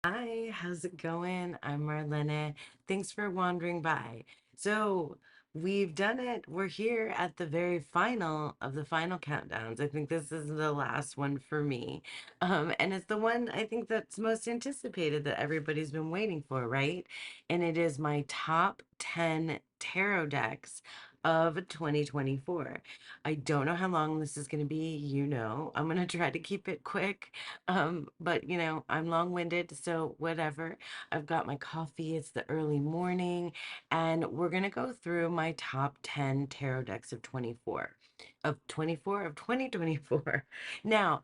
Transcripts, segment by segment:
Hi, how's it going? I'm Marlene. Thanks for wandering by. So, we've done it. We're here at the very final of the final countdowns. I think this is the last one for me. And it's the one I think that's most anticipated that everybody's been waiting for, right? And it is my top 10 tarot decks of 2024. I don't know how long this is going to be, I'm going to try to keep it quick. But I'm long-winded, so whatever. I've got my coffee, it's the early morning, and we're gonna go through my top 10 tarot decks of 2024. Now,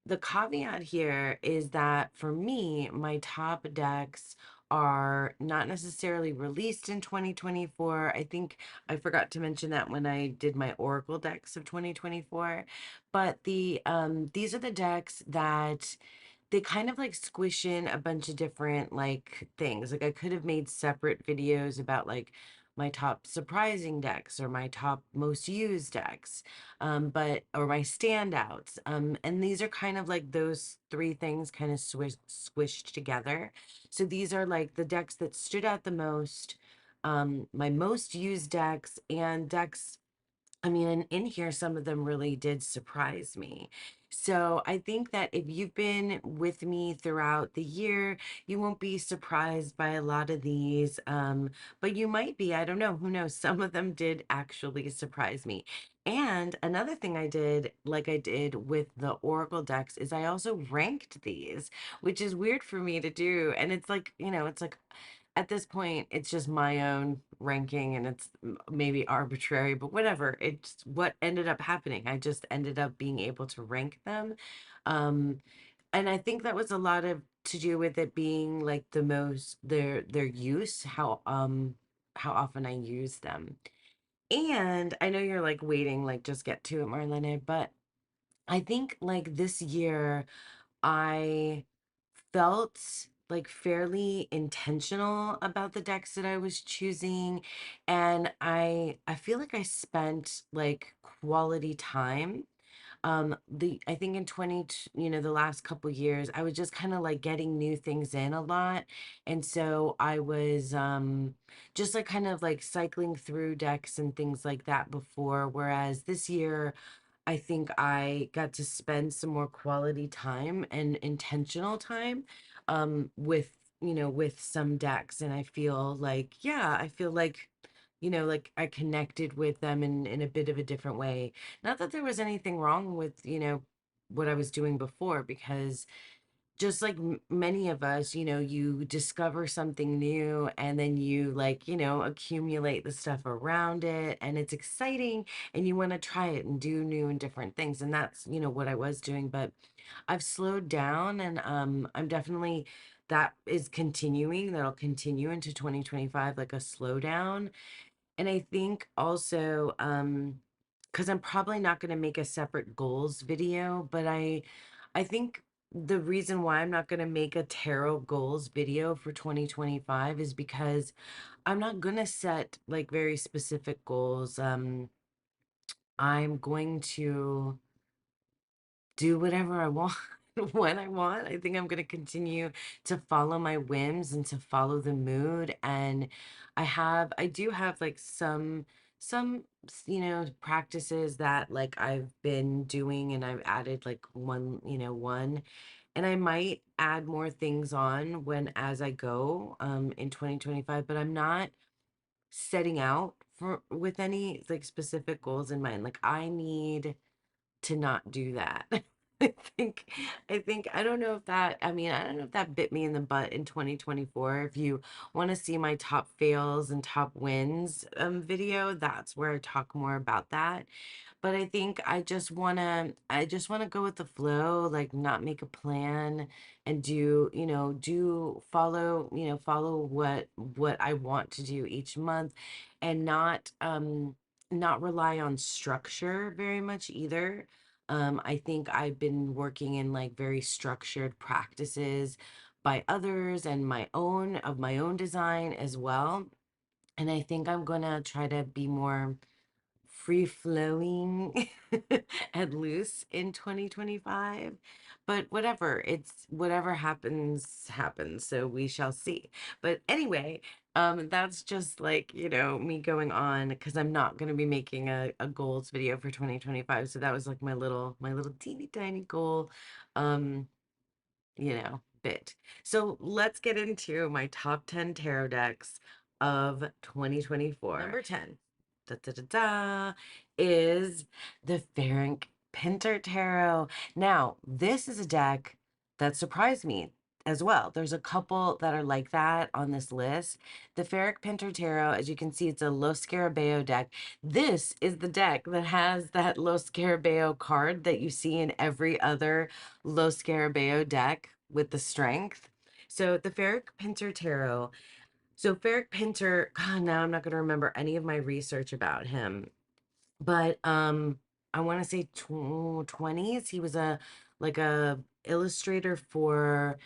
the caveat here is that for me, my top decks are not necessarily released in 2024. I think I forgot to mention that when I did my Oracle decks of 2024. But these are the decks that they kind of like squish in a bunch of different like things. Like I could have made separate videos about like my top surprising decks or my top most used decks, but or my standouts. And these are kind of like those three things kind of squished together. So these are like the decks that stood out the most, my most used decks and decks. I mean, in here, some of them really did surprise me. So I think that if you've been with me throughout the year, you won't be surprised by a lot of these. But you might be, I don't know, who knows? Some of them did actually surprise me. And another thing I did, like I did with the Oracle decks, is I also ranked these, which is weird for me to do. And it's like, it's like at this point, it's just my own ranking and it's maybe arbitrary, but whatever. It's what ended up happening. I just ended up being able to rank them. Um, and I think that was a lot of to do with it being like the most their use, how often I use them. And I know you're like waiting, like just get to it, Marlene, but I think like this year I felt like fairly intentional about the decks that I was choosing, and I feel like I spent like quality time. The I think in 20 the last couple years I was just kind of like getting new things in a lot, and so I was just like kind of like cycling through decks and things like that before, whereas this year I think I got to spend some more quality time and intentional time with with some decks, and I feel like I feel like like I connected with them in a bit of a different way. Not that there was anything wrong with what I was doing before, because just like many of us, you discover something new and then you like, accumulate the stuff around it and it's exciting and you want to try it and do new and different things. And that's, what I was doing, but I've slowed down and I'm definitely that is continuing. That'll continue into 2025, like a slowdown. And I think also because I'm probably not going to make a separate goals video, but I think the reason why I'm not going to make a tarot goals video for 2025 is because I'm not going to set like very specific goals. I'm going to do whatever I want when I want. I think I'm going to continue to follow my whims and to follow the mood. And I do have like some, practices that like I've been doing and I've added like one, and I might add more things on when as I go in 2025, but I'm not setting out for with any like specific goals in mind. Like I need to not do that. I think I don't know if that I mean, I don't know if that bit me in the butt in 2024. If you want to see my top fails and top wins video, that's where I talk more about that. But I think I just want to go with the flow, like not make a plan and do, do follow, follow what I want to do each month, and not rely on structure very much either. I think I've been working in like very structured practices by others and my own design as well. And I think I'm gonna try to be more free flowing and loose in 2025. But whatever, it's whatever happens, happens. So we shall see. But anyway, that's just like, me going on because I'm not gonna be making a goals video for 2025. So that was like my little teeny tiny goal. Um, bit. So let's get into my top 10 tarot decks of 2024. Number 10, da, da, da, da, is the Ferenc Pinter Tarot. Now, this is a deck that surprised me as well. There's a couple that are like that on this list. The Ferenc Pinter Tarot, as you can see, it's a Los Scarabeo deck. This is the deck that has that Los Scarabeo card that you see in every other Los Scarabeo deck with the strength. So the Ferenc Pinter Tarot. So Ferenc Pinter, God, now I'm not going to remember any of my research about him, but I want to say 20s. He was a illustrator for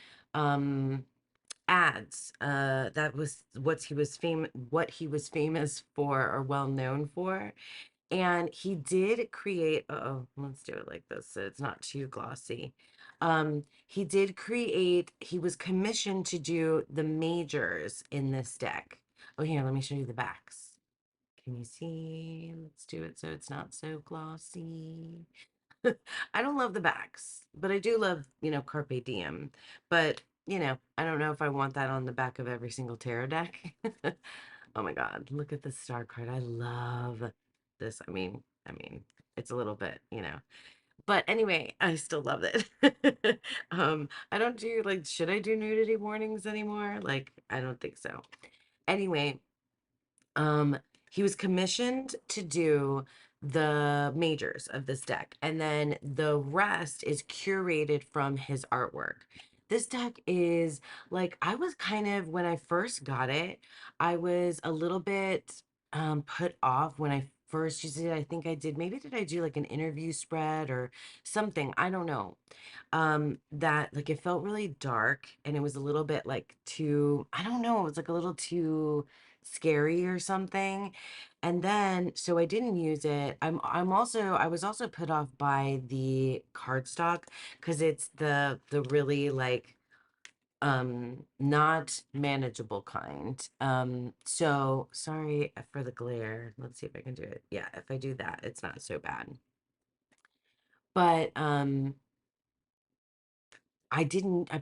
ads. That was what he was famous for or well known for. And he did create, oh, let's do it like this so it's not too glossy. He was commissioned to do the majors in this deck. Oh, here, let me show you the backs. Can you see? Let's do it so it's not so glossy. I don't love the backs, but I do love, Carpe Diem. But, I don't know if I want that on the back of every single tarot deck. Oh my God, look at the star card. I love this. I mean, it's a little bit, But anyway, I still love it. I don't do like, should I do nudity warnings anymore? Like, I don't think so. Anyway, um, he was commissioned to do the majors of this deck, and then the rest is curated from his artwork. This deck is like, I was kind of, when I first got it, I was a little bit put off when I first used it. I think maybe did I do like an interview spread or something? I don't know. That like it felt really dark and it was a little bit like too, I don't know, it was like a little too scary or something. And then so I didn't use it. I was also put off by the cardstock because it's the really like not manageable kind. So sorry for the glare. Let's see if I can do it. Yeah, if I do that, it's not so bad. But I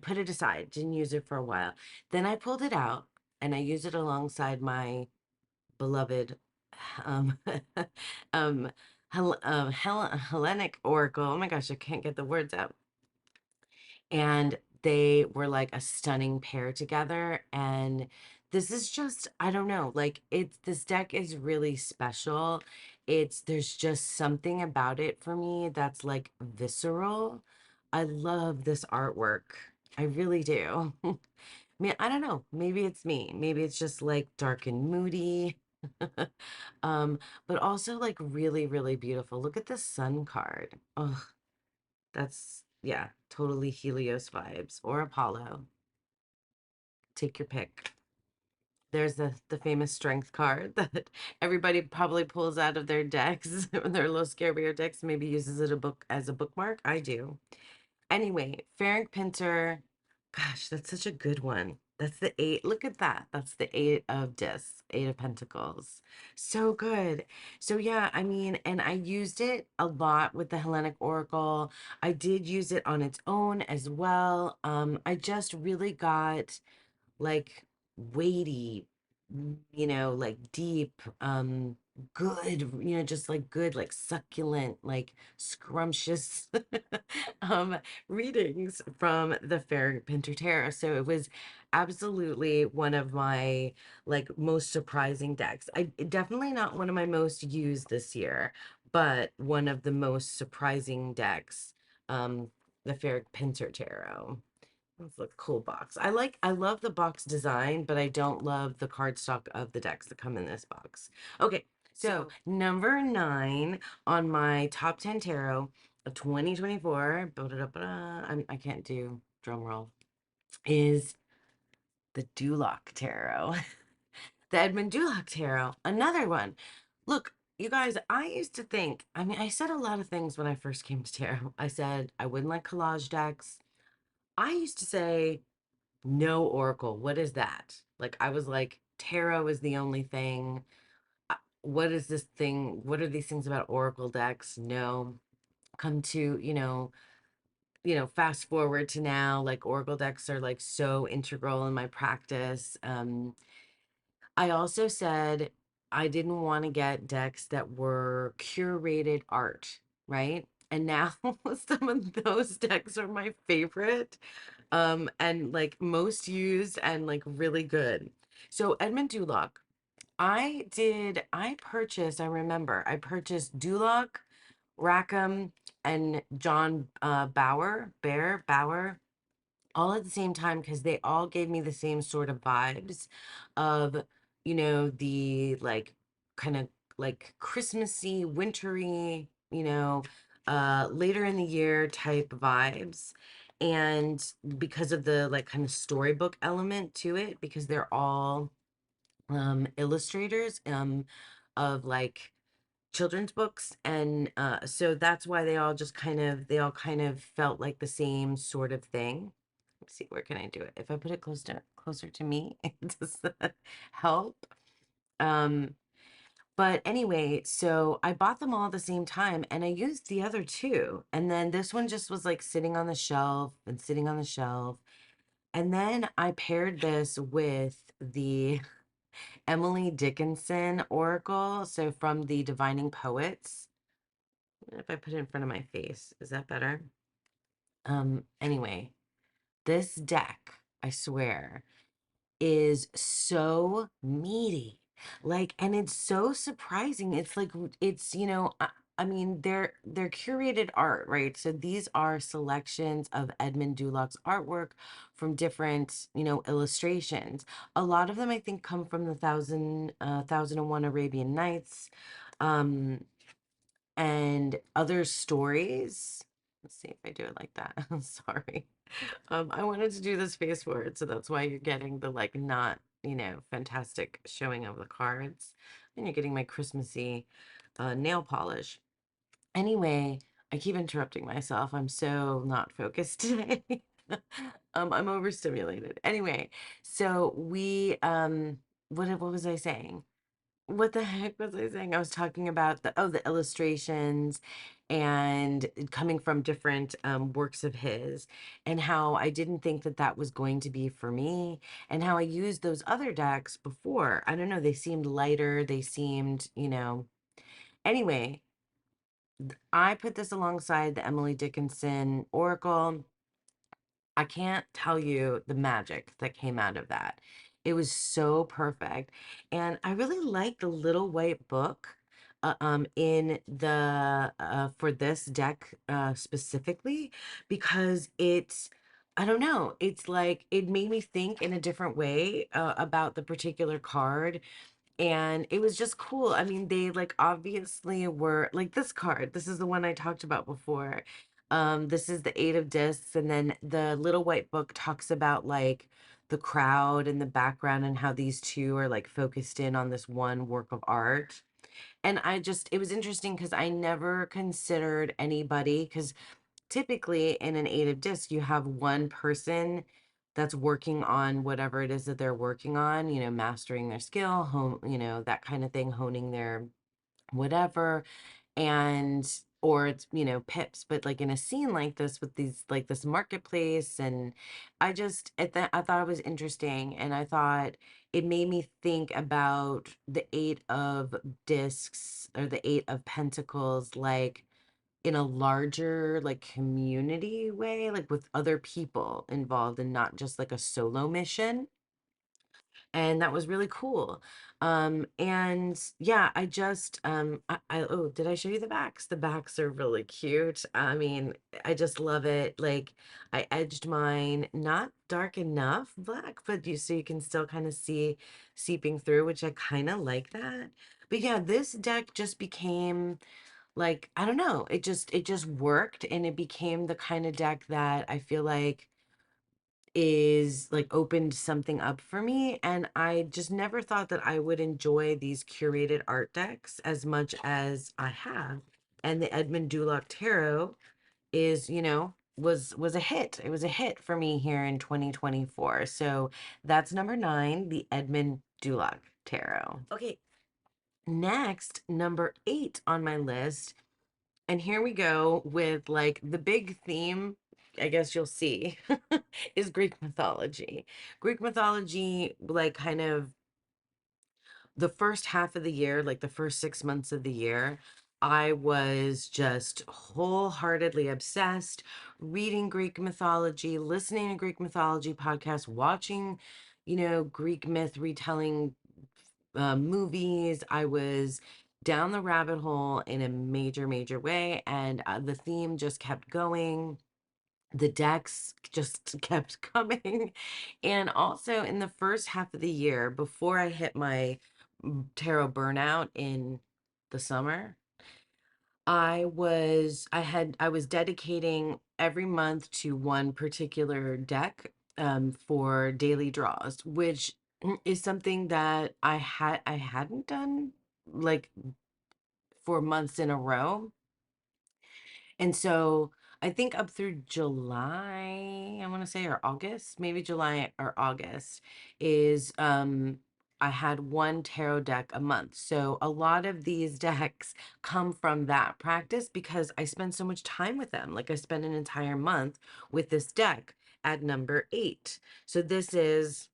put it aside, didn't use it for a while. Then I pulled it out and I used it alongside my beloved um Hellenic Oracle. Oh my gosh, I can't get the words out. And they were like a stunning pair together. And this is just, I don't know, like this deck is really special. There's just something about it for me that's like visceral. I love this artwork. I really do. I don't know. Maybe it's me. Maybe it's just like dark and moody. Um, but also like really, really beautiful. Look at the sun card. Oh, that's, yeah, totally Helios vibes or Apollo. Take your pick. There's the famous strength card that everybody probably pulls out of their decks, their low scare bear decks, maybe uses it as a bookmark. I do. Anyway, Ferenc Pinter, gosh, that's such a good one. That's the eight. Look at that. That's the eight of discs, eight of pentacles. So good. So yeah, and I used it a lot with the Hellenic Oracle. I did use it on its own as well. I just really got like weighty, like deep, good, just like good, like succulent, like scrumptious um readings from the Fair Pinter Tarot. So it was absolutely one of my like most surprising decks. Definitely not one of my most used this year, but one of the most surprising decks, the Fair Pinter Tarot. That's a cool box. I love the box design, but I don't love the cardstock of the decks that come in this box. Okay, so number 9 on my top 10 tarot of 2024, I can't do drum roll, is the Dulac Tarot. The Edmund Dulac Tarot, another one. Look, You guys, I used to think, I mean, I said a lot of things when I first came to tarot. I said I wouldn't like collage decks. I used to say no oracle. What is that? Like, I was like, tarot is the only thing. What is this thing? What are these things about oracle decks? No. Come to, fast forward to now, like oracle decks are like so integral in my practice. I also said I didn't want to get decks that were curated art, right? And now some of those decks are my favorite, and like most used and like really good. So Edmund Dulac, I remember I purchased Dulac, Rackham, and John Bauer, all at the same time because they all gave me the same sort of vibes of, the like kind of like Christmassy, wintry, later in the year type vibes. And because of the like kind of storybook element to it, because they're all illustrators of like children's books, and so that's why they all kind of felt like the same sort of thing. Let's see, where can I do it? If I put it closer to me, does that help? Um, but anyway, so I bought them all at the same time and I used the other two. And then this one just was like sitting on the shelf and sitting on the shelf. And then I paired this with the Emily Dickinson Oracle. So from the Divining Poets. If I put it in front of my face, is that better? Anyway, this deck, I swear, is so meaty. Like, and it's so surprising. It's like I mean, they're curated art, right? So these are selections of Edmund Dulac's artwork from different, illustrations. A lot of them I think come from the Thousand and One Arabian Nights. Um, and other stories. Let's see if I do it like that. I'm sorry. I wanted to do this face forward, so that's why you're getting the like not, fantastic showing of the cards. And you're getting my Christmassy nail polish. Anyway, I keep interrupting myself. I'm so not focused today. I'm overstimulated. Anyway, so we what was I saying? What the heck was I saying? I was talking about the illustrations and coming from different works of his, and how I didn't think that that was going to be for me, and how I used those other decks before. I don't know, they seemed lighter, they seemed, Anyway, I put this alongside the Emily Dickinson Oracle. I can't tell you the magic that came out of that. It was so perfect. And I really like the little white book in the for this deck specifically, because I don't know, it's like it made me think in a different way about the particular card, and it was just cool. I mean, they like obviously were like this card. This is the one I talked about before. This is the Eight of Discs, and then the little white book talks about like the crowd and the background and how these two are like focused in on this one work of art. And it was interesting because I never considered anybody, because typically in an Eight of Discs, you have one person that's working on whatever it is that they're working on, mastering their skill, that kind of thing, honing their whatever. And or it's, pips, but like in a scene like this with these like this marketplace, and I thought it was interesting, and I thought it made me think about the Eight of Discs or the Eight of Pentacles, like in a larger like community way, like with other people involved and not just like a solo mission. And that was really cool. And yeah, oh, did I show you the backs? The backs are really cute. I mean, I just love it. Like, I edged mine not dark enough black, but so you can still kind of see seeping through, which I kind of like that. But yeah, this deck just became like, I don't know, it just worked, and it became the kind of deck that I feel like is like opened something up for me, and I just never thought that I would enjoy these curated art decks as much as I have. And the Edmund Dulac Tarot is, was a hit. It was a hit for me here in 2024. So that's number 9, the Edmund Dulac Tarot. Okay, next, number 8 on my list, and here we go with like the big theme, I guess you'll see, is Greek mythology. Greek mythology, like kind of the first half of the year, like the first 6 months of the year, I was just wholeheartedly obsessed, reading Greek mythology, listening to Greek mythology podcasts, watching, Greek myth retelling movies. I was down the rabbit hole in a major, major way, and the theme just kept going. The decks just kept coming. And also in the first half of the year, before I hit my tarot burnout in the summer, I was dedicating every month to one particular deck for daily draws, which is something that I hadn't done like for months in a row. And so I think up through July, I want to say, or August, maybe July or August, is I had one tarot deck a month. So a lot of these decks come from that practice because I spend so much time with them. Like I spend an entire month with this deck at number 8. So this is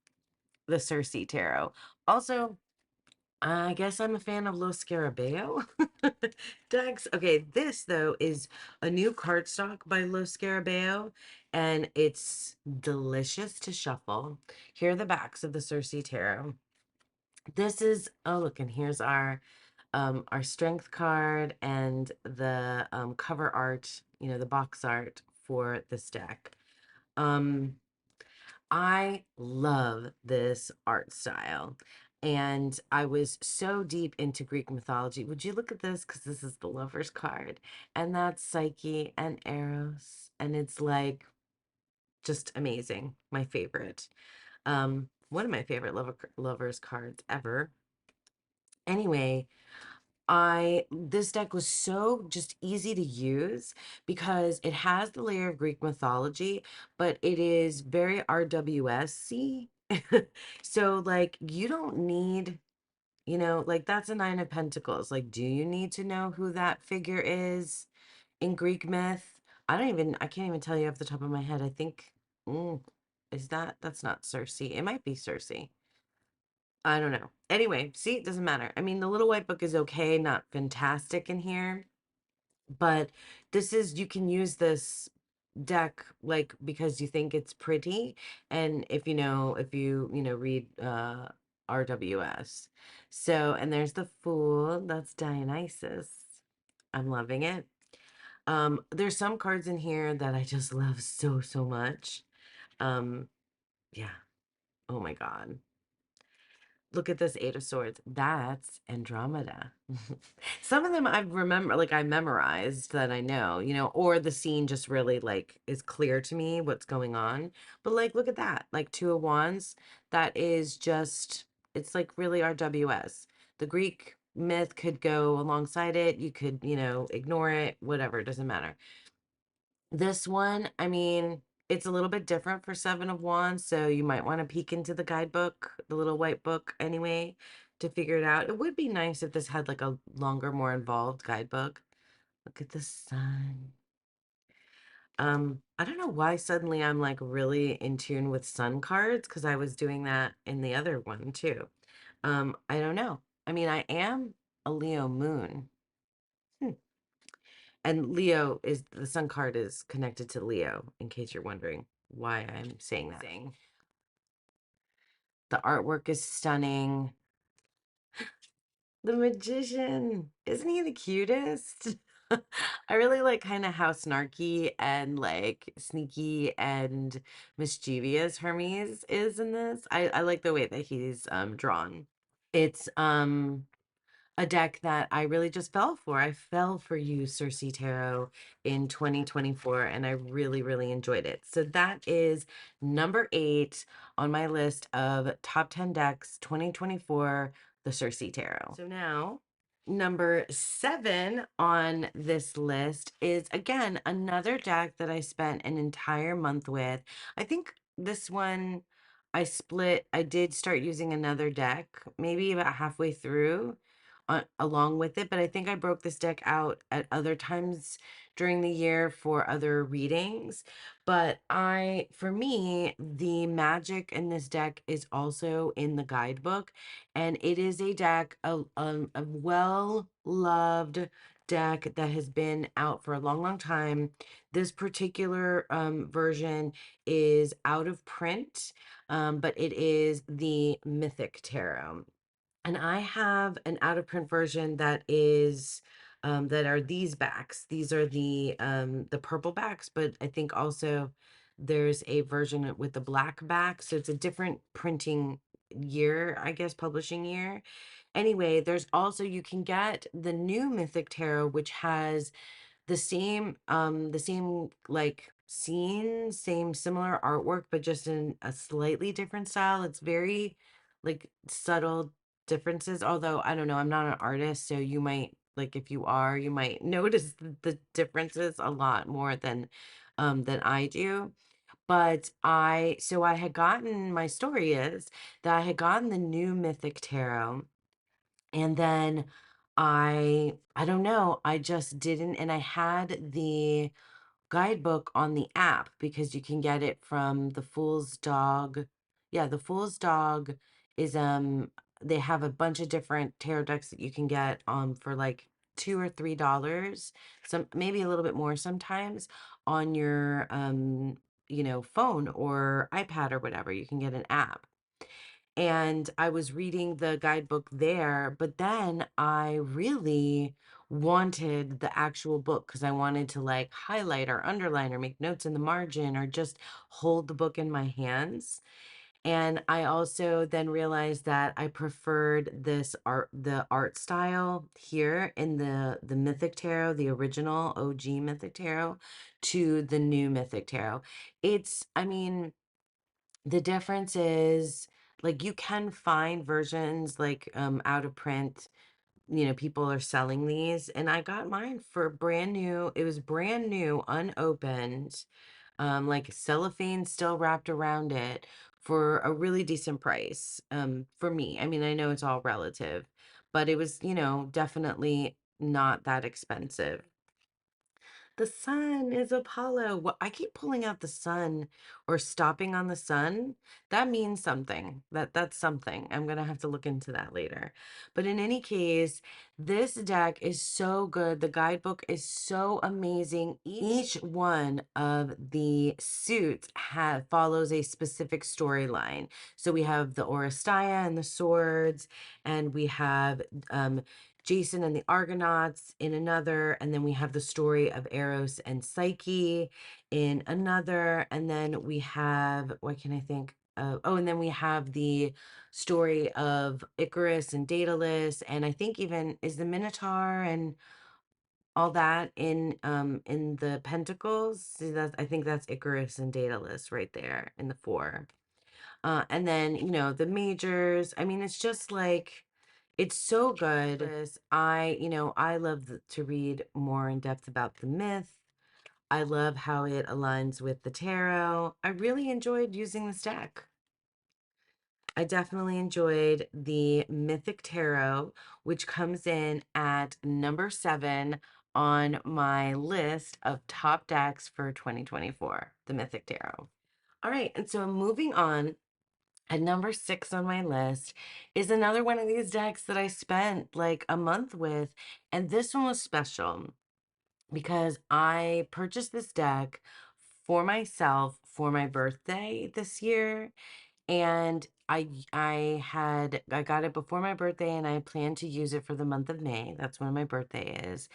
the Circe Tarot. Also, I guess I'm a fan of Los Scarabeo decks. Okay, this though is a new cardstock by Los Scarabeo, and it's delicious to shuffle. Here are the backs of the Circe Tarot. This is, oh look, and here's our strength card and the cover art, the box art for this deck. I love this art style. And I was so deep into Greek mythology. Would you look at this? Because this is the lover's card. And that's Psyche and Eros. And it's like just amazing. My favorite. One of my favorite lovers cards ever. Anyway, I this deck was so just easy to use because it has the layer of Greek mythology, but it is very RWSC. So like you don't need, like that's a 9 of Pentacles. Like, do you need to know who that figure is in Greek myth? I can't even tell you off the top of my head. I think, mm, that's not Circe. It might be Circe. I don't know. Anyway, see, it doesn't matter. I mean, the little white book is okay, not fantastic in here, but you can use this deck like because you think it's pretty, and if you read RWS. So, and there's the Fool, that's Dionysus. I'm loving it. There's some cards in here that I just love so, so much. Um, yeah. Oh my God. Look at this 8 of Swords. That's Andromeda. Some of them I memorized that I know, or the scene just really like is clear to me what's going on. But like, look at that, like 2 of Wands. That is just, it's like really RWS. The Greek myth could go alongside it. You could, ignore it, whatever, it doesn't matter. This one, I mean, it's a little bit different for 7 of Wands, so you might want to peek into the guidebook, the little white book anyway, to figure it out. It would be nice if this had like a longer, more involved guidebook. Look at the sun. I don't know why suddenly I'm like really in tune with sun cards because I was doing that in the other one too. I don't know. I mean, I am a Leo moon. Hmm. And Leo is the sun card is connected to Leo, in case you're wondering why I'm saying that. The artwork is stunning. The magician, isn't he the cutest? I really like kind of how snarky and like sneaky and mischievous Hermes is in this. I like the way that he's drawn. It's a deck that I really just fell for. I fell for you, Circe Tarot, in 2024, and I really, really enjoyed it. So that is number 8 on my list of top 10 decks 2024, the Circe Tarot. So now, number 7 on this list is, again, another deck that I spent an entire month with. I think this one I did start using another deck, maybe about halfway through along with it, but I think I broke this deck out at other times during the year for other readings. But for me, the magic in this deck is also in the guidebook, and it is a deck, a well-loved deck that has been out for a long, long time. This particular version is out of print, but it is the Mythic Tarot. And I have an out of print version that is that are these backs. These are the purple backs, but I think also there's a version with the black back. So it's a different printing year, I guess, publishing year. Anyway, there's also, you can get the new Mythic Tarot, which has the same like scene, same similar artwork, but just in a slightly different style. It's very like subtle differences, although I don't know, I'm not an artist, so you might, like, if you are, you might notice the differences a lot more than I do. But I had gotten, my story is that I had gotten the new Mythic Tarot, and then I don't know, I just didn't, and I had the guidebook on the app because you can get it from the Fool's Dog. Yeah, the Fool's Dog is they have a bunch of different tarot decks that you can get for like $2 or $3, some maybe a little bit more sometimes, on your phone or iPad or whatever. You can get an app. And I was reading the guidebook there, but then I really wanted the actual book because I wanted to like highlight or underline or make notes in the margin or just hold the book in my hands. And I also then realized that I preferred the art style here in the Mythic Tarot, the original OG Mythic Tarot, to the new Mythic Tarot. I mean, the difference is, like, you can find versions like out of print. People are selling these, and I got mine for brand new. It was brand new, unopened, like cellophane still wrapped around it, for a really decent price. For me, I mean, I know it's all relative, but it was, definitely not that expensive. The sun is Apollo. What, I keep pulling out the sun or stopping on the sun. That means something. That's something. I'm gonna have to look into that later. But in any case, this deck is so good. The guidebook is so amazing. Each one of the suits follows a specific storyline. So we have the Oresteia and the swords, and we have Jason and the Argonauts in another, and then we have the story of Eros and Psyche in another, and then we have, what can I think of? Oh, and then we have the story of Icarus and Daedalus, and I think even is the Minotaur and all that in the Pentacles. See, I think that's Icarus and Daedalus right there in the 4. And then, the majors. I mean, it's just like, it's so good. I love to read more in depth about the myth. I love how it aligns with the tarot. I really enjoyed using this deck. I definitely enjoyed the Mythic Tarot, which comes in at number 7 on my list of top decks for 2024, the Mythic Tarot. All right, and so moving on, at number 6 on my list is another one of these decks that I spent like a month with. And this one was special because I purchased this deck for myself for my birthday this year. And I got it before my birthday, and I planned to use it for the month of May. That's when my birthday is.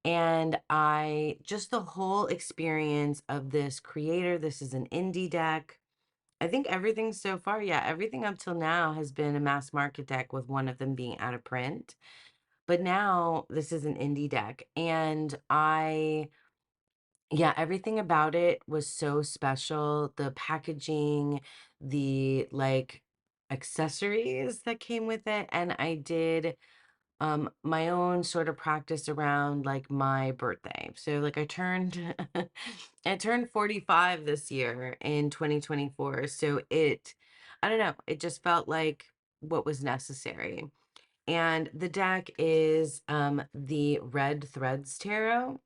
And the whole experience of this creator, this is an indie deck. I think everything so far, yeah, everything up till now has been a mass market deck, with one of them being out of print. But now this is an indie deck, and yeah, everything about it was so special. The packaging, the like accessories that came with it, and I did my own sort of practice around like my birthday. So like I turned I turned 45 this year in 2024. So I don't know, it just felt like what was necessary. And the deck is the Red Threads Tarot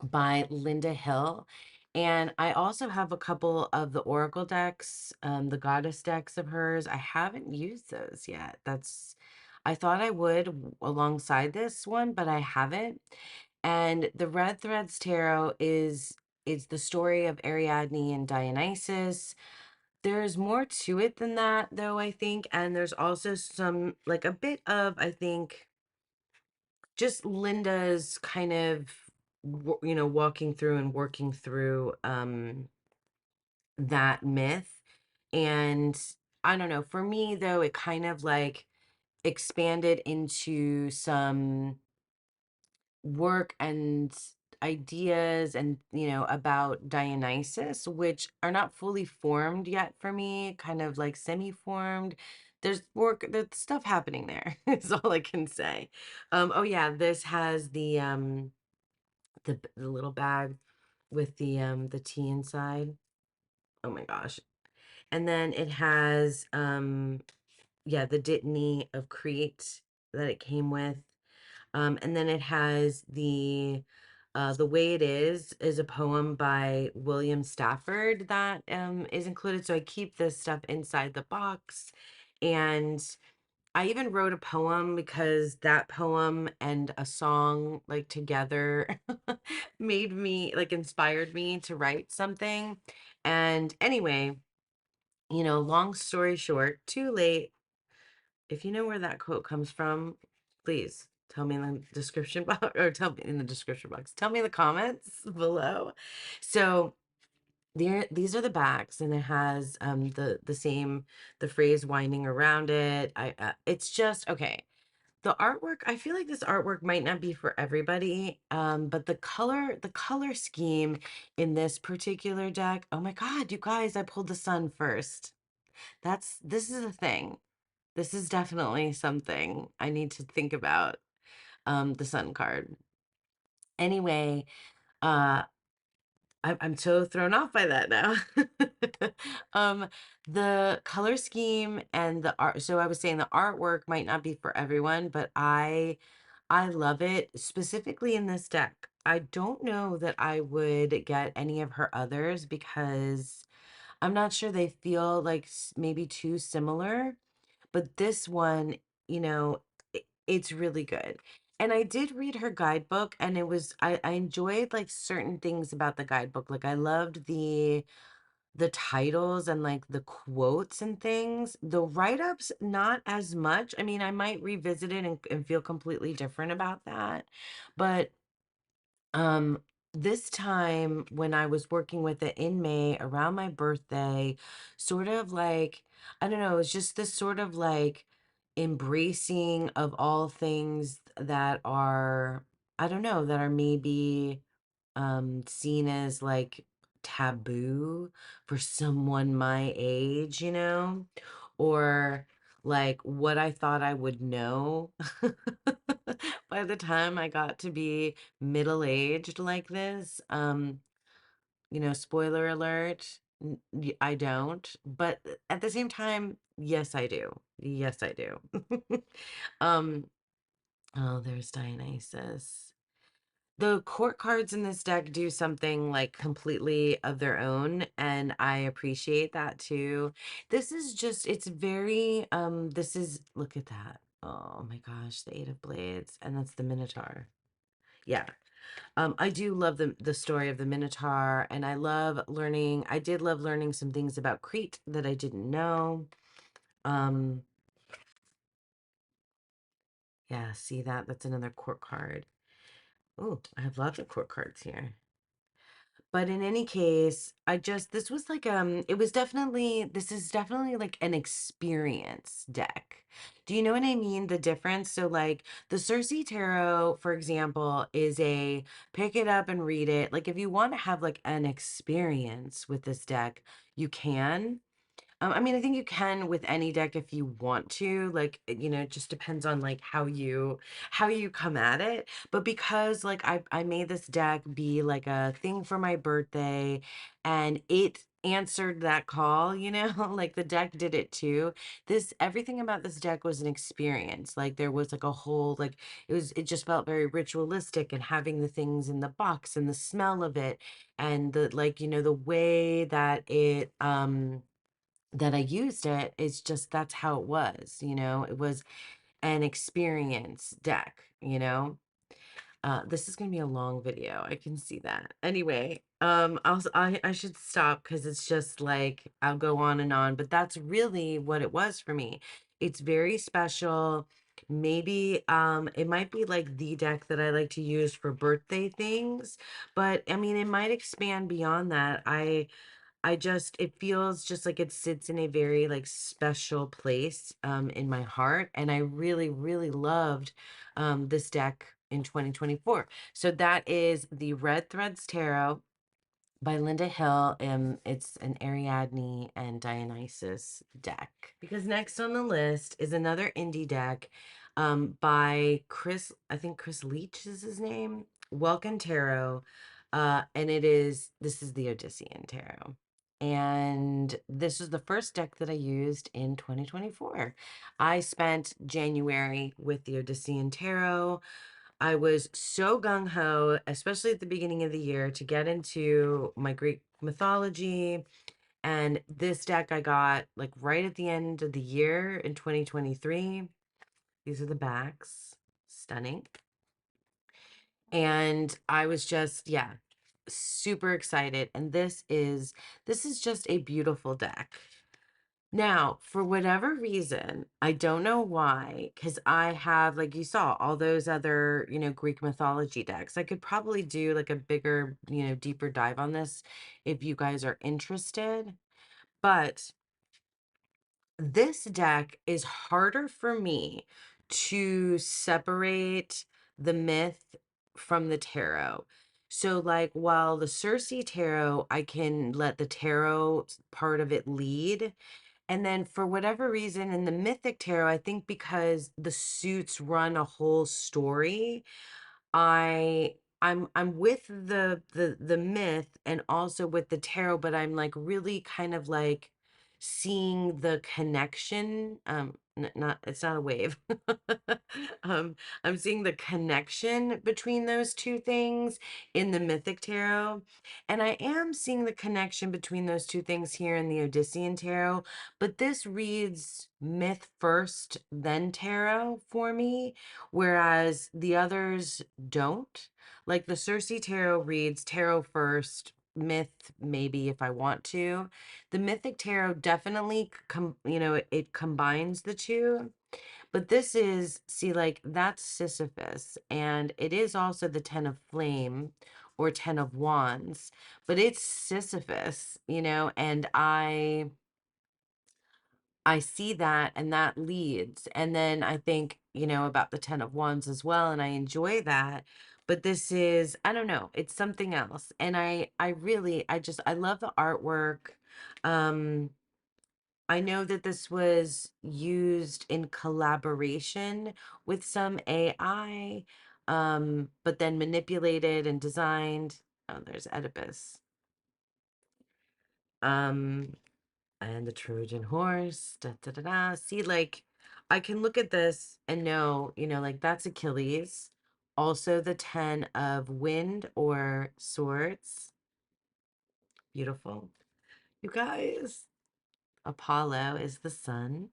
by Linda Hill. And I also have a couple of the Oracle decks, the Goddess decks of hers. I haven't used those yet. I thought I would alongside this one, but I haven't. And the Red Threads Tarot is the story of Ariadne and Dionysus. There's more to it than that, though, I think. And there's also some, like a bit of, I think, just Linda's kind of walking through and working through that myth. And I don't know, for me though, it kind of like expanded into some work and ideas and about Dionysus, which are not fully formed yet for me, kind of like semi-formed. There's stuff happening there is all I can say. Oh yeah, this has the little bag with the tea inside. Oh my gosh. And then it has yeah, the Dittany of Crete that it came with. And then it has the Way It is a poem by William Stafford that is included. So I keep this stuff inside the box. And I even wrote a poem because that poem and a song like together made me like inspired me to write something. And anyway, long story short, too late. If you know where that quote comes from, please tell me in the description box or tell me in the description box. Tell me in the comments below. So these are the backs, and it has the phrase winding around it. It's just okay. The artwork, I feel like this artwork might not be for everybody, but the color scheme in this particular deck, oh my God, you guys, I pulled the sun first. This is a thing. This is definitely something I need to think about, the sun card. Anyway, uh, I'm so thrown off by that now. Um, the color scheme and the art. So I was saying the artwork might not be for everyone, but I love it, specifically in this deck. I don't know that I would get any of her others because I'm not sure they feel like maybe too similar. But this one, it's really good. And I did read her guidebook, and I enjoyed like certain things about the guidebook. Like I loved the titles and like the quotes and things. The write-ups, not as much. I mean, I might revisit it and feel completely different about that. But um, this time when I was working with it in May around my birthday, sort of like, I don't know, it's just this sort of like embracing of all things that are, I don't know, that are maybe seen as like taboo for someone my age, or like what I thought I would know by the time I got to be middle-aged like this. Spoiler alert, I don't, but at the same time, yes, I do. Yes, I do. um, oh, there's Dionysus. The court cards in this deck do something like completely of their own, and I appreciate that too. It's very, look at that. Oh my gosh, the Eight of Blades, and that's the Minotaur. Yeah. I do love the story of the Minotaur, and I did love learning some things about Crete that I didn't know. Um, yeah, see that? That's another court card. Oh, I have lots of court cards here. But in any case, this was like this is definitely like an experience deck. Do you know what I mean? The difference. So like the Circe Tarot, for example, is a pick it up and read it. Like if you want to have like an experience with this deck, you can. I mean, I think you can with any deck if you want to, like, it just depends on like how you come at it. But because like I made this deck be like a thing for my birthday and it answered that call, like the deck did it too. Everything about this deck was an experience. Like there was like a whole like it just felt very ritualistic and having the things in the box and the smell of it and the like, the way that I used it, it's just that's how it was, it was an experience deck, this is gonna be a long video. I can see that. Anyway, I should stop because it's just like I'll go on and on, but that's really what it was for me. It's very special. Maybe it might be like the deck that I like to use for birthday things, but I mean it might expand beyond that. It feels just like it sits in a very like special place in my heart. And I really, really loved this deck in 2024. So that is the Red Threads Tarot by Linda Hill. It's an Ariadne and Dionysus deck. Because next on the list is another indie deck by Chris, I think Chris Leach is his name, Welcome Tarot. And this is the Odyssian Tarot. And this was the first deck that I used in 2024. I spent January with the Odyssian Tarot. I was so gung ho, especially at the beginning of the year, to get into my Greek mythology. And this deck I got like right at the end of the year in 2023. These are the backs. Stunning. And I was just, yeah, super excited. And this is just a beautiful deck. Now, for whatever reason, I don't know why, because I have, like you saw, all those other, Greek mythology decks. I could probably do like a bigger, deeper dive on this if you guys are interested. But this deck is harder for me to separate the myth from the tarot. So, like, while the Circe tarot, I can let the tarot part of it lead. And then for whatever reason in the Mythic tarot, I think because the suits run a whole story, I I'm with the myth and also with the tarot, but I'm like really kind of like seeing the connection. Not it's not a wave. um, I'm seeing the connection between those two things in the Mythic tarot, and I am seeing the connection between those two things here in the Odysseian tarot. But this reads myth first, then tarot for me, whereas the others don't. Like the Circe tarot reads tarot first, myth maybe if I want to. The Mythic tarot definitely it combines the two. But this is, see, like that's Sisyphus, and it is also the 10 of flame or 10 of wands, but it's Sisyphus, and I see that and that leads. And then I think, about the 10 of wands as well. And I enjoy that. But this is, I don't know, it's something else. And I love the artwork. Um, I know that this was used in collaboration with some AI, but then manipulated and designed. Oh, there's Oedipus. Um, and the Trojan horse. Da, da, da, da. See, like, I can look at this and know, like that's Achilles. Also, the 10 of wind or swords. Beautiful. You guys, Apollo is the sun.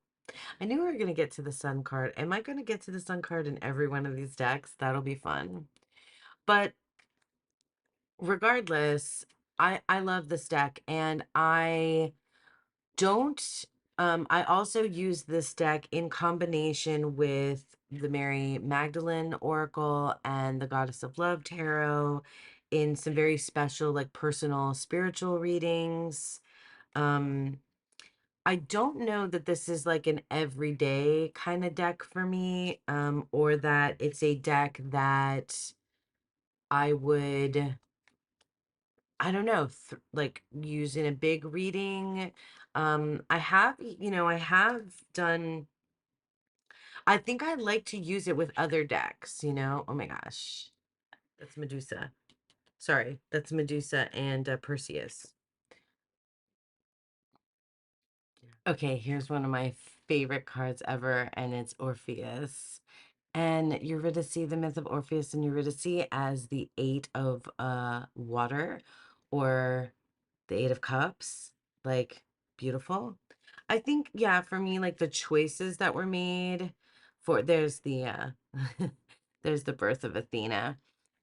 I knew we were going to get to the sun card. Am I going to get to the sun card in every one of these decks? That'll be fun. But regardless, I love this deck and don't I also use this deck in combination with the Mary Magdalene Oracle and the Goddess of Love Tarot in some very special, like personal spiritual readings. Um, I don't know that this is like an everyday kind of deck for me, or that it's a deck that I would, I don't know, like use in a big reading. I have, I have done, I think I like to use it with other decks, you know? Oh my gosh. That's Medusa. Sorry, that's Medusa and Perseus. Okay, here's one of my favorite cards ever, and it's Orpheus. And Eurydice, the myth of Orpheus and Eurydice as the Eight of water, or the Eight of Cups. Like, beautiful. I think, yeah, for me, like the choices that were made for there's the there's the birth of Athena.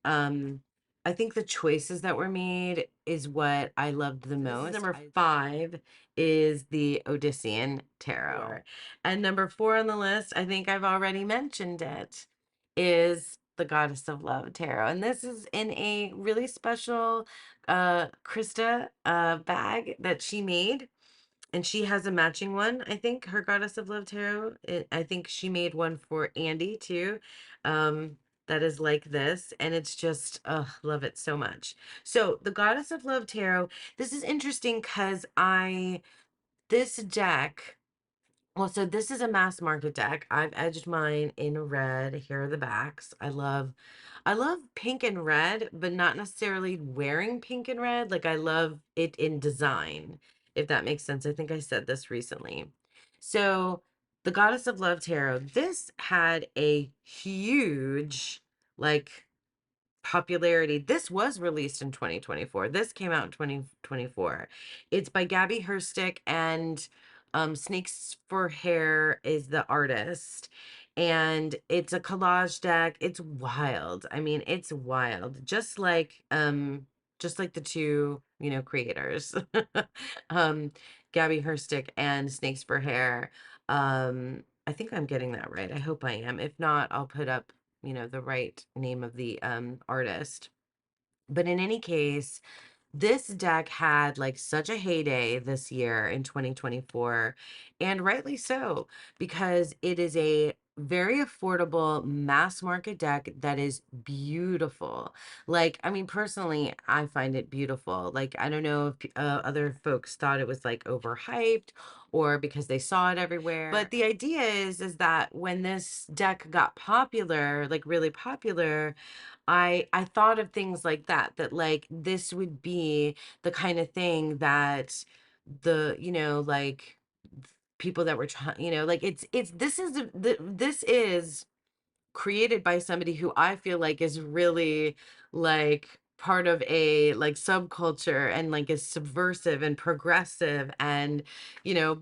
Um, I think the choices that were made is what I loved the most. Number 5 is the Odyssian Tarot. And number 4 on the list, I think I've already mentioned it, is the Goddess of Love Tarot. And this is in a really special Krista bag that she made, and she has a matching one. I think her Goddess of Love Tarot, I think she made one for Andy too, that is like this, and it's just love it so much. So the Goddess of Love Tarot, this is interesting because this deck, well, so this is a mass market deck. I've edged mine in red. Here are the backs. I love pink and red, but not necessarily wearing pink and red. Like I love it in design, if that makes sense. I think I said this recently. So the Goddess of Love Tarot, this had a huge, like, popularity. This was released in 2024. This came out in 2024. It's by Gabby Herstick, and Snakes for Hair is the artist. And it's a collage deck. It's wild. I mean, it's wild. Just like the two, creators. um Gabby Herstick and Snakes for Hair. I think I'm getting that right. I hope I am. If not, I'll put up the right name of the artist. But in any case, this deck had like such a heyday this year in 2024, and rightly so, because it is a very affordable mass market deck that is beautiful. Like, I mean, personally, I find it beautiful. Like, I don't know if other folks thought it was like overhyped or because they saw it everywhere. But the idea is that when this deck got popular, like really popular, I thought of things like that like this would be the kind of thing that like people that were trying, like it's this is created by somebody who I feel like is really like part of a like subculture and like is subversive and progressive, and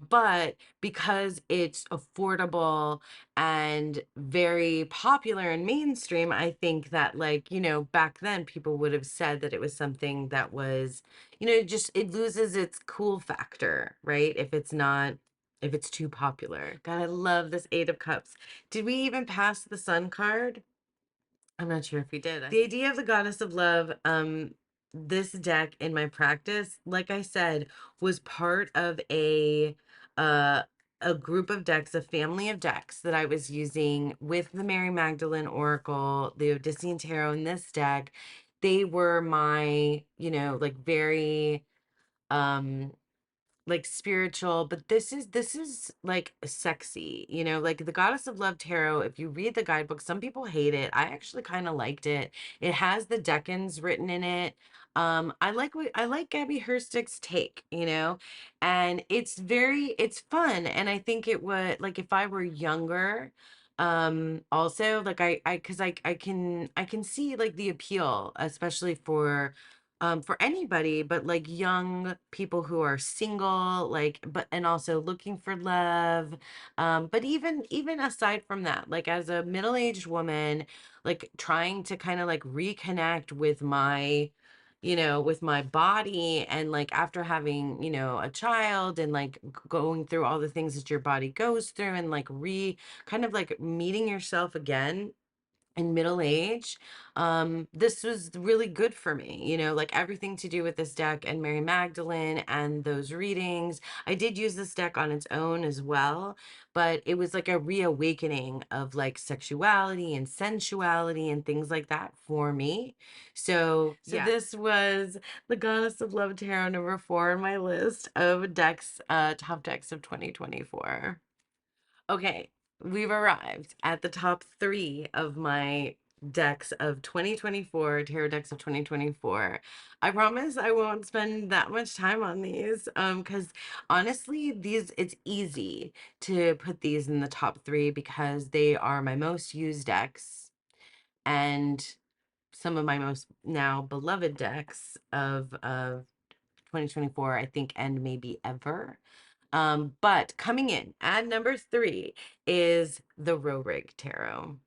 but because it's affordable and very popular and mainstream, I think that like back then people would have said that it was something that was just it loses its cool factor, right? If it's too popular. God, I love this Eight of Cups. Did we even pass the Sun card? I'm not sure if we did. The idea of the Goddess of Love, this deck in my practice, like I said, was part of uh a group of decks, a family of decks that I was using with the Mary Magdalene Oracle, the Odyssey Tarot in this deck. They were my, like very like spiritual, but this is like sexy, like the Goddess of Love Tarot. If you read the guidebook, some people hate it. I actually kind of liked it. It has the decans written in it. I like Gabby Herstick's take, and it's fun, and I think it would, like, if I were younger, also, like, I can see like the appeal, especially for anybody, but like young people who are single, like, but and also looking for love. But even aside from that, like as a middle-aged woman, like trying to kind of like reconnect with my body, and like after having, a child, and like going through all the things that your body goes through, and like kind of like meeting yourself again, in middle age, this was really good for me, like everything to do with this deck and Mary Magdalene and those readings. I did use this deck on its own as well, but it was like a reawakening of like sexuality and sensuality and things like that for me. So Yeah. this was the Goddess of Love Tarot number 4 on my list of decks, top decks of 2024. Okay, we've arrived at the top 3 of my decks of 2024, tarot decks of 2024. I promise I won't spend that much time on these, because honestly, it's easy to put these in the top 3 because they are my most used decks and some of my most now beloved decks of 2024, I think, and maybe ever. But coming in at number 3 is the Rorrig Tarot.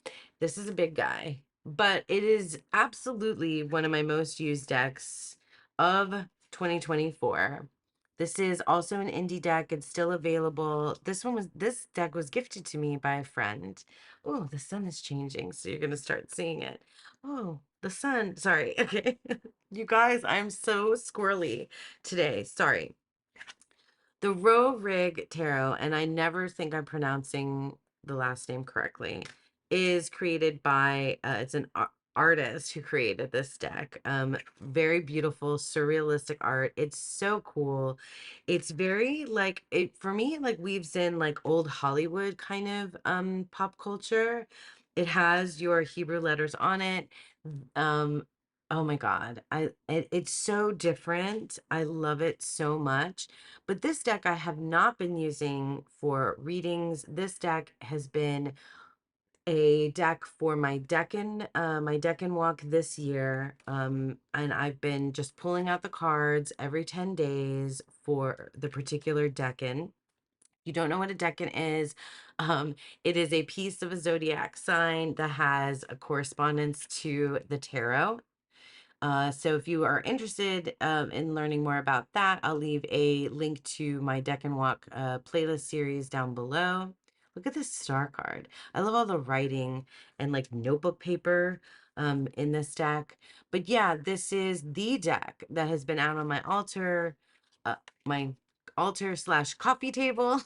This is a big guy, but it is absolutely one of my most used decks of 2024. This is also an indie deck. It's still available. This deck was gifted to me by a friend. Oh, the sun is changing, so you're gonna start seeing it. Oh, the sun. Sorry. Okay. You guys, I'm so squirrely today. Sorry. The Rorrig Tarot, and I never think I'm pronouncing the last name correctly, is created by it's an artist who created this deck. Very beautiful, surrealistic art. It's so cool. It's very like it for me, it like weaves in like old Hollywood kind of pop culture. It has your Hebrew letters on it. Um, oh my God. It's so different. I love it so much. But this deck I have not been using for readings. This deck has been a deck for my Deccan walk this year. And I've been just pulling out the cards every 10 days for the particular Deccan. You don't know what a Deccan is. Um, it is a piece of a zodiac sign that has a correspondence to the tarot. So if you are interested in learning more about that, I'll leave a link to my Deck and Walk playlist series down below. Look at this star card. I love all the writing and like notebook paper in this deck. But yeah, this is the deck that has been out on uh, my altar slash coffee table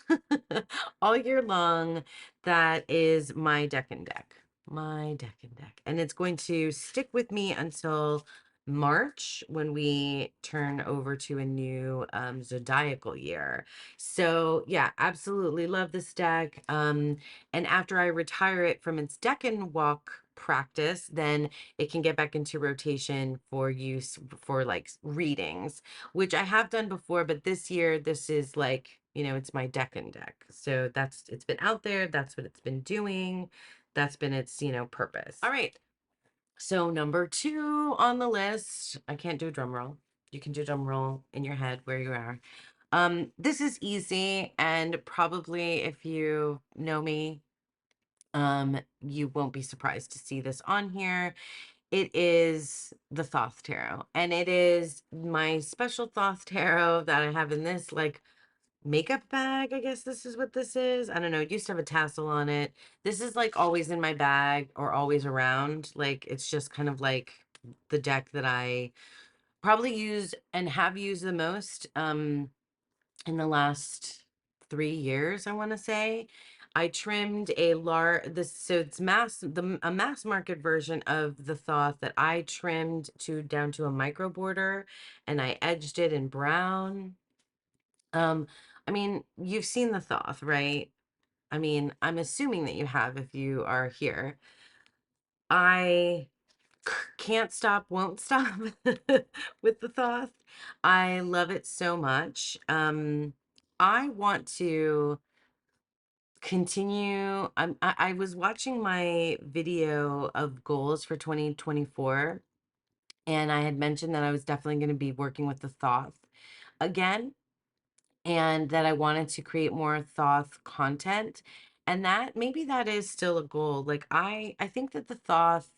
all year long. That is my Deccan deck. My Deccan deck. And it's going to stick with me until March when we turn over to a new zodiacal year. So yeah, absolutely love this deck. And after I retire it from its Deccan walk practice, then it can get back into rotation for use for like readings, which I have done before, but this year this is like, it's my Deccan deck. So it's been out there, that's what it's been doing. That's been its, purpose. All right. So number 2 on the list, I can't do a drum roll. You can do a drum roll in your head where you are. This is easy, and probably if you know me, you won't be surprised to see this on here. It is the Thoth Tarot, and it is my special Thoth Tarot that I have in this like makeup bag. I guess this is what this is. I don't know. It used to have a tassel on it. This is like always in my bag or always around. Like it's just kind of like the deck that I probably use and have used the most in the last 3 years, I want to say. I trimmed a large this so it's a mass market version of the Thoth that I trimmed to down to a micro border, and I edged it in brown. um, I mean, you've seen the Thoth, right? I mean, I'm assuming that you have if you are here. I can't stop, won't stop with the Thoth. I love it so much. I want to continue. I was watching my video of goals for 2024, and I had mentioned that I was definitely going to be working with the Thoth again, and that I wanted to create more Thoth content. And that maybe that is still a goal. Like I think that the Thoth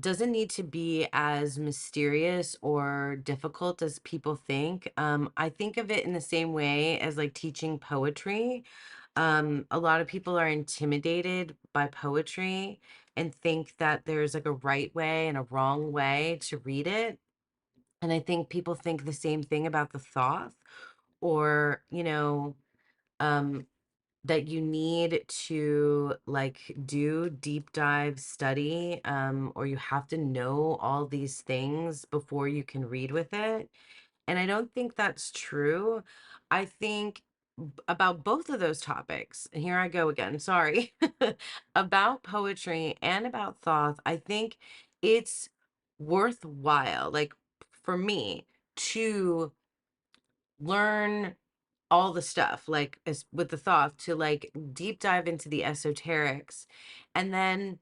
doesn't need to be as mysterious or difficult as people think. I think of it in the same way as like teaching poetry. A lot of people are intimidated by poetry and think that there's like a right way and a wrong way to read it. And I think people think the same thing about the Thoth, or, um, that you need to like do deep dive study, or you have to know all these things before you can read with it. And I don't think that's true. I think about both of those topics, and here I go again, sorry, about poetry and about Thoth, I think it's worthwhile, like for me, to learn all the stuff, like as with the Thoth, to like deep dive into the esoterics, and then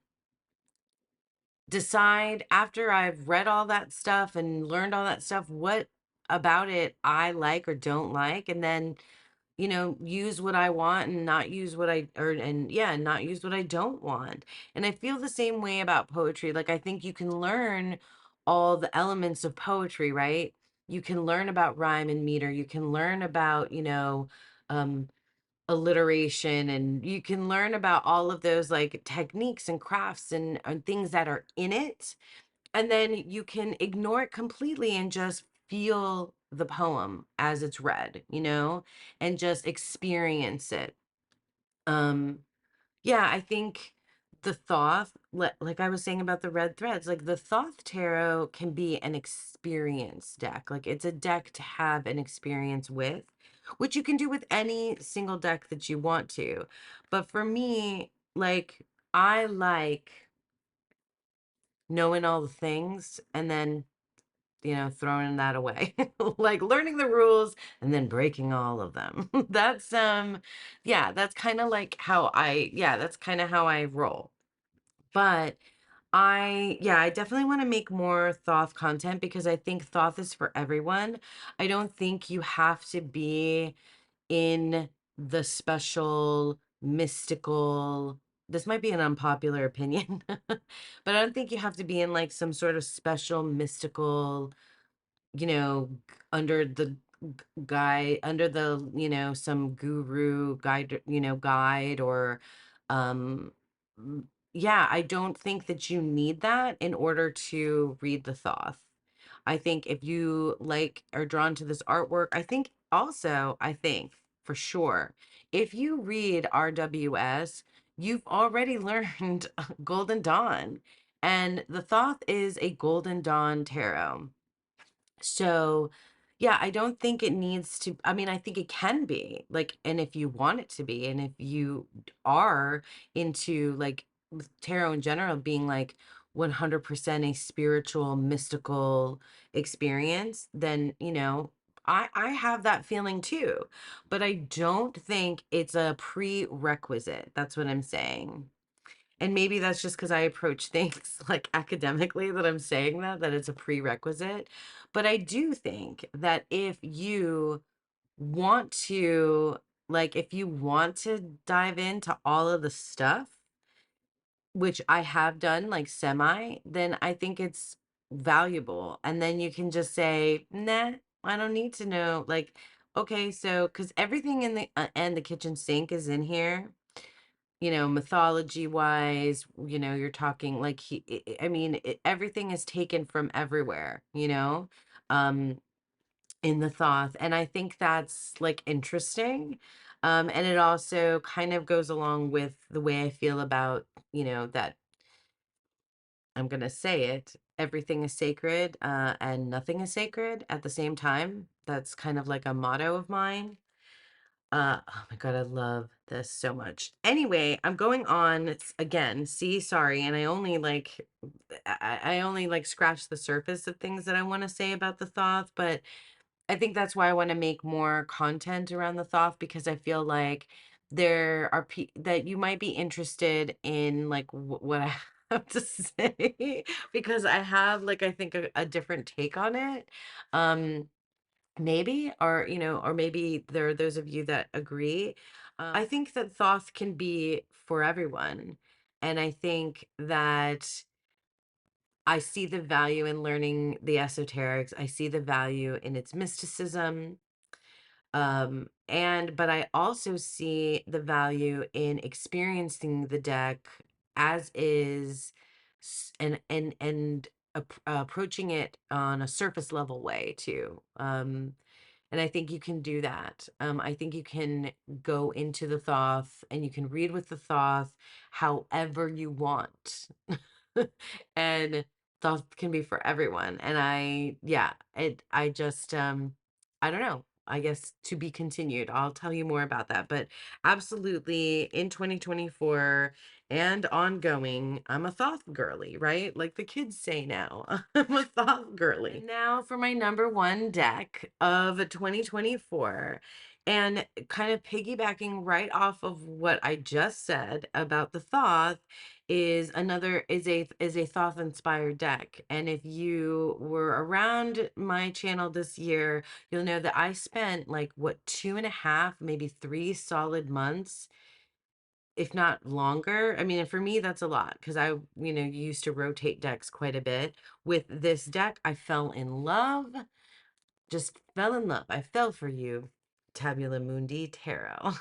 decide after I've read all that stuff and learned all that stuff, what about it I like or don't like, and then use what I want and not use what I or and yeah, not use what I don't want. And I feel the same way about poetry. Like I think you can learn all the elements of poetry, right? You can learn about rhyme and meter. You can learn about, um alliteration, and you can learn about all of those like techniques and crafts and things that are in it, and then you can ignore it completely and just feel the poem as it's read, and just experience it. Um, yeah, I think the Thoth, like I was saying about the red threads, like the Thoth tarot can be an experience deck. Like it's a deck to have an experience with, which you can do with any single deck that you want to. But for me, like I like knowing all the things and then throwing that away. Like learning the rules and then breaking all of them. That's yeah, that's kind of like how that's kind of how I roll. But I definitely want to make more Thoth content because I think Thoth is for everyone. I don't think you have to be in the special mystical, this might be an unpopular opinion, but I don't think you have to be in like some sort of special mystical, under the guy, under the, some guru guide, guide, or um yeah, I don't think that you need that in order to read the Thoth. I think if you like are drawn to this artwork, I think for sure, if you read RWS, you've already learned Golden Dawn, and the Thoth is a Golden Dawn tarot. So, yeah, I don't think it needs to, I mean, I think it can be like, and if you want it to be, and if you are into like with tarot in general being like 100% a spiritual, mystical experience, then, I have that feeling too, but I don't think it's a prerequisite. That's what I'm saying. And maybe that's just because I approach things like academically that I'm saying that it's a prerequisite. But I do think that if you want to, like, if you want to dive into all of the stuff, which I have done like semi, then I think it's valuable. And then you can just say, nah, I don't need to know. Like, okay, so because everything in the and the kitchen sink is in here, mythology wise, you're talking like I mean, everything is taken from everywhere, um, in the Thoth. And I think that's like interesting. And it also kind of goes along with the way I feel about, that I'm going to say it, everything is sacred, and nothing is sacred at the same time. That's kind of like a motto of mine. Oh my God, I love this so much. Anyway, I'm going on again. See, sorry, and I only like scratched the surface of things that I want to say about the Thoth, but I think that's why I want to make more content around the Thoth, because I feel like there are that you might be interested in like what I have to say, because I have like I think a different take on it. Um Maybe, or or maybe there are those of you that agree. I think that Thoth can be for everyone, and I think that I see the value in learning the esoterics. I see the value in its mysticism. but I also see the value in experiencing the deck as is, and approaching it on a surface level way too. And I think you can do that. I think you can go into the Thoth and you can read with the Thoth however you want. And Thoth can be for everyone. And I just, I don't know. I guess to be continued. I'll tell you more about that. But absolutely in 2024 and ongoing, I'm a Thoth girly, right? Like the kids say now. I'm a Thoth girly. And now for my number one deck of 2024. And kind of piggybacking right off of what I just said about the Thoth is a Thoth inspired deck. And if you were around my channel this year, you'll know that I spent like what 2.5, maybe 3 solid months, if not longer. I mean, for me, that's a lot because used to rotate decks quite a bit. With this deck, I fell in love, just fell in love. I fell for you, Tabula Mundi Tarot.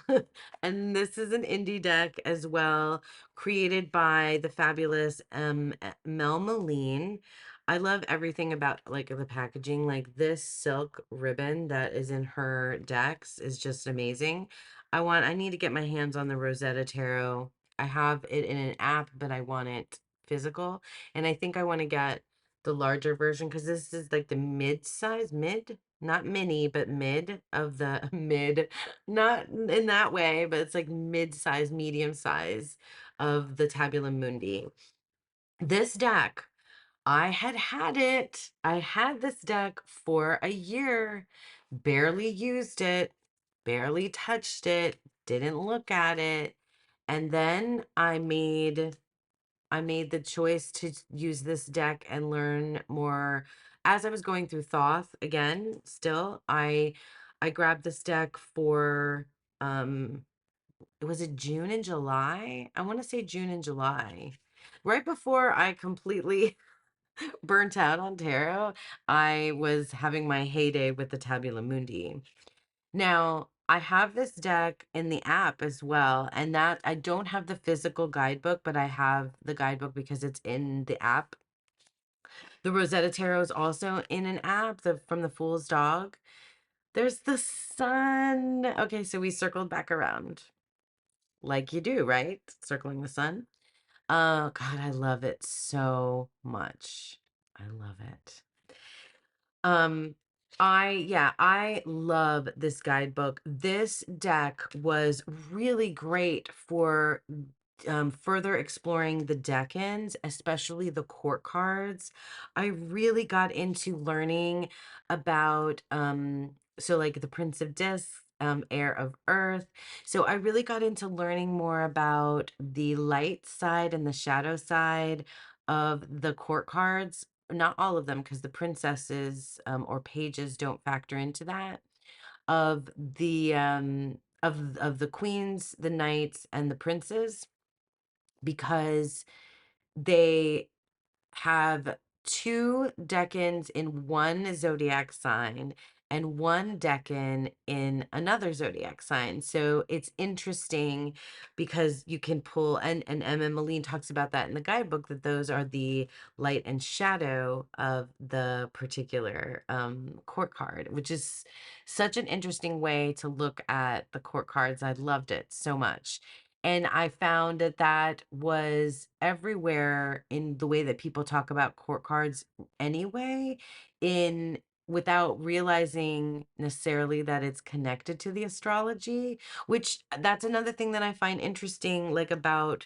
And this is an indie deck as well, created by the fabulous Mel Meline. I love everything about like the packaging. Like this silk ribbon that is in her decks is just amazing. I need to get my hands on the Rosetta Tarot. I have it in an app, but I want it physical. And I think I want to get the larger version because this is like the mid, not mini, but mid of the mid, not in that way, but it's like mid-size, medium size of the Tabula Mundi. This deck, I had this deck for a year, barely used it, barely touched it, didn't look at it. And then I made the choice to use this deck and learn more as I was going through Thoth again. Still, I grabbed this deck for um was it June and July? I want to say June and July. Right before I completely burnt out on tarot, I was having my heyday with the Tabula Mundi. Now, I have this deck in the app as well, and that I don't have the physical guidebook, but I have the guidebook because it's in the app. The Rosetta Tarot is also in an app, from the Fool's Dog. There's the sun. Okay, so we circled back around like you do, right? Circling the sun. Oh, God, I love it so much. I love it. Um, I love this guidebook. This deck was really great for further exploring the decans, especially the court cards. I really got into learning about so like the Prince of Discs, Heir of Earth. So I really got into learning more about the light side and the shadow side of the court cards. Not all of them, because the princesses or pages don't factor into that. Of the queens, the knights, and the princes, because they have two decans in one zodiac sign and one decan in another zodiac sign. So it's interesting because you can pull, and Emma Moline talks about that in the guidebook, that those are the light and shadow of the particular court card, which is such an interesting way to look at the court cards. I loved it so much. And I found that that was everywhere in the way that people talk about court cards anyway, in without realizing necessarily that it's connected to the astrology, which that's another thing that I find interesting, like about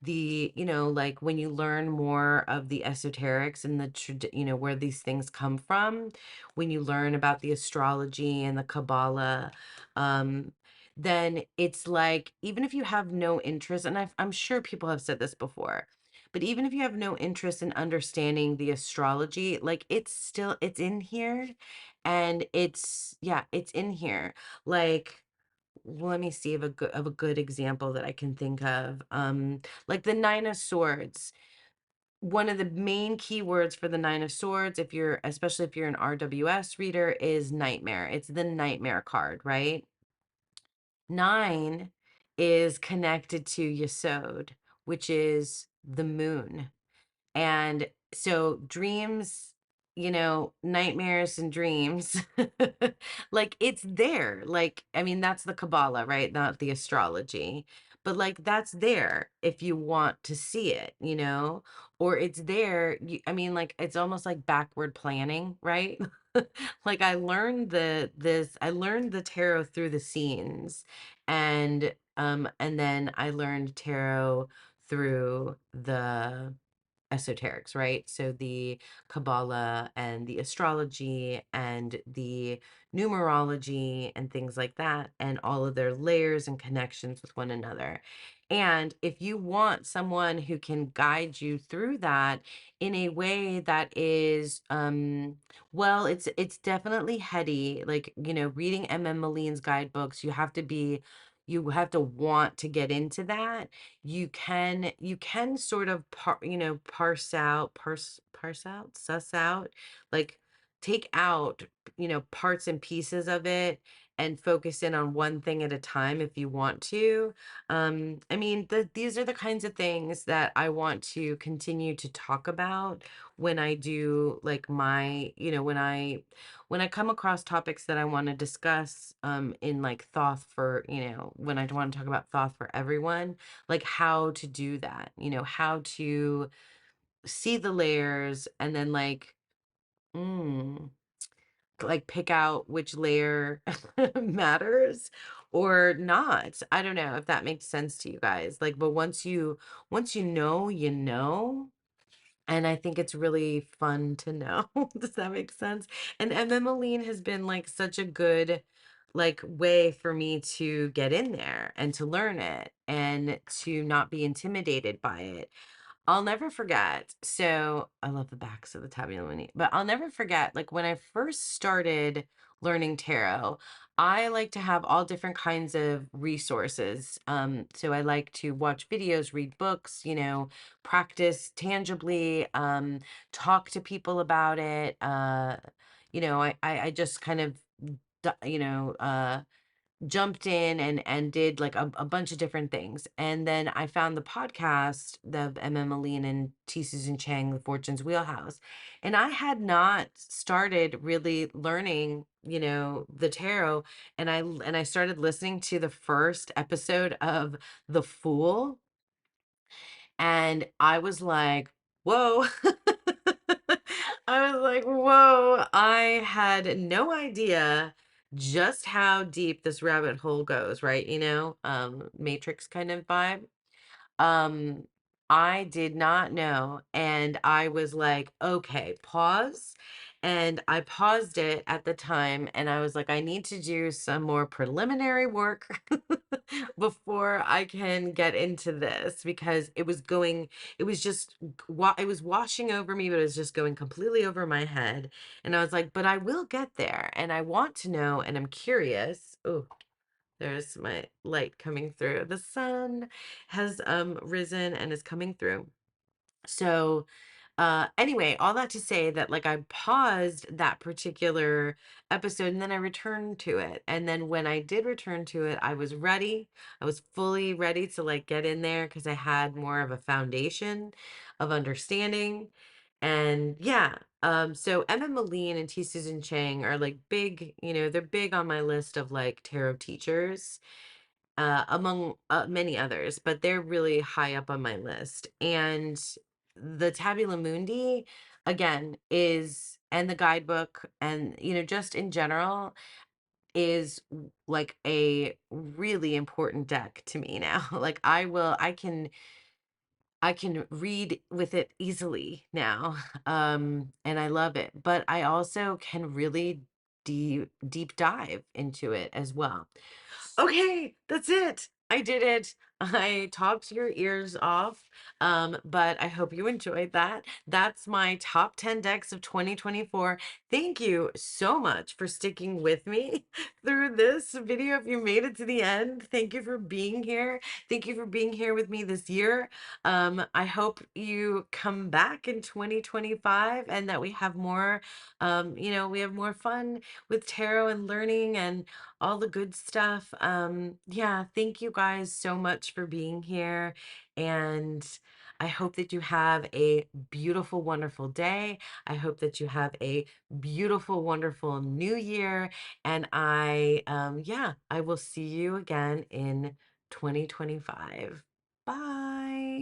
like when you learn more of the esoterics and where these things come from, when you learn about the astrology and the Kabbalah, um, then it's like, even if you have no interest, and I'm sure people have said this before, but even if you have no interest in understanding the astrology, like it's in here, and it's in here. Like, let me see of a good example that I can think of. Like the Nine of Swords. One of the main keywords for the Nine of Swords, especially if you're an RWS reader, is nightmare. It's the nightmare card, right? 9 is connected to Yesod, which is the moon. And so dreams, nightmares and dreams, like it's there. Like, I mean, that's the Kabbalah, right? Not the astrology. But like that's there if you want to see it, or it's there. I mean, like it's almost like backward planning, right? Like I learned the tarot through the scenes, and then I learned tarot through the esoterics, right? So the Kabbalah and the astrology and the numerology and things like that, and all of their layers and connections with one another. And if you want someone who can guide you through that in a way that is, well, it's definitely heady. Like, reading M.M. Maline's guidebooks, you have to want to get into that. You can sort of parse out, suss out, like take out, parts and pieces of it and focus in on one thing at a time if you want to. I mean, these are the kinds of things that I want to continue to talk about when I do like my, when I come across topics that I want to discuss in like Thoth for, when I want to talk about Thoth for everyone, like how to do that, how to see the layers and then mm, like pick out which layer matters or not. I don't know if that makes sense to you guys. Like, but once you know, and I think it's really fun to know. Does that make sense? And Emmeline has been like such a good like way for me to get in there and to learn it and to not be intimidated by it. I'll never forget. So I love the backs of the Tabula Mundi, but I'll never forget, like when I first started learning tarot, I like to have all different kinds of resources. So I like to watch videos, read books, practice tangibly, talk to people about it. I just kind of, jumped in and did like a bunch of different things. And then I found the podcast, the MM Aline and T. Susan Chang, The Fortune's Wheelhouse. And I had not started really learning, the tarot. And I started listening to the first episode of The Fool. And I was like, whoa. I was like, whoa, I had no idea just how deep this rabbit hole goes, right? Matrix kind of vibe. Um, I did not know. And I was like, okay, pause. And I paused it at the time and I was like, I need to do some more preliminary work before I can get into this because it was just, it was washing over me, but it was just going completely over my head. And I was like, but I will get there and I want to know and I'm curious. Oh, there's my light coming through. The sun has risen and is coming through. So anyway, all that to say that like I paused that particular episode and then I returned to it. And then when I did return to it, I was ready. I was fully ready to like get in there because I had more of a foundation of understanding. And yeah, so Emma Moline and T. Susan Chang are like big, they're big on my list of like tarot teachers among many others, but they're really high up on my list. And the Tabula Mundi, again, and the guidebook, and, just in general, is like a really important deck to me now. Like I can read with it easily now. And I love it, but I also can really deep dive into it as well. Okay, that's it. I did it. I talked your ears off. But I hope you enjoyed that. That's my top 10 decks of 2024. Thank you so much for sticking with me through this video. If you made it to the end, thank you for being here. Thank you for being here with me this year. I hope you come back in 2025 and that we have more, we have more fun with tarot and learning and all the good stuff. Yeah, thank you guys so much for being here. And I hope that you have a beautiful, wonderful day. I hope that you have a beautiful, wonderful new year. And I will see you again in 2025. Bye.